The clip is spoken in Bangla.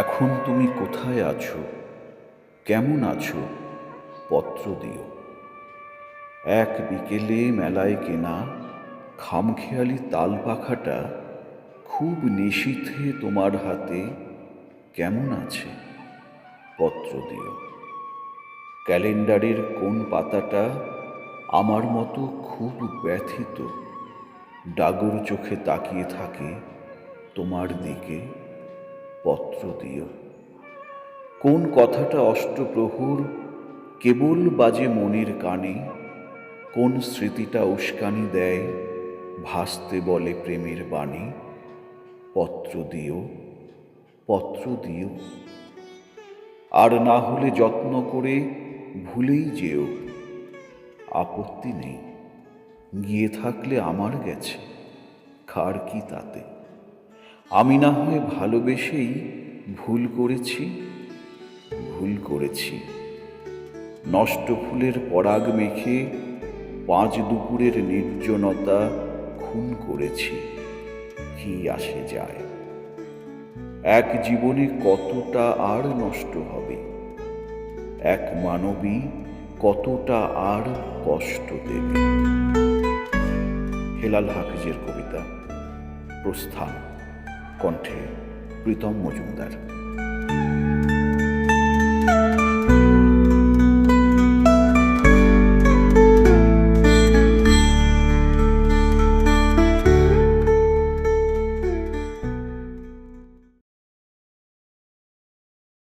এখন তুমি কোথায় আছো, কেমন আছো, পত্র দিও। এক বিকেলে মেলায় কেনা খামখেয়ালি তাল পাখাটা খুব নিশীথে তোমার হাতে কেমন আছে, পত্র দিও। ক্যালেন্ডারের কোন পাতাটা আমার মতো খুব ব্যথিত, ডাগর চোখে তাকিয়ে থাকে তোমার দিকে, পত্র দিও। কোন কথাটা অষ্টপ্রহর কেবল বাজে মনের কানে, কোন স্মৃতিটা উস্কানি দেয় ভাসতে বলে প্রেমের বাণী, পত্র দিও, পত্র দিও। আর না হলে যত্ন করে ভুলেই যেও, আপত্তি নেই, গিয়ে থাকলে আমার গেছে, কার কি তাতে। আমি না হয় ভালোবেসেই ভুল করেছি, ভুল করেছি। নষ্ট ফুলের পরাগ মেখে পাঁচ দুপুরের নির্জনতা খুন করেছি, কি আসে যায়। এক জীবনে কতটা আর নষ্ট হবে, এক মানবী কতটা আর কষ্ট দেবে। হেলাল হাফিজের কবিতা প্রস্থান, কণ্ঠে প্রীতম মজুমদার।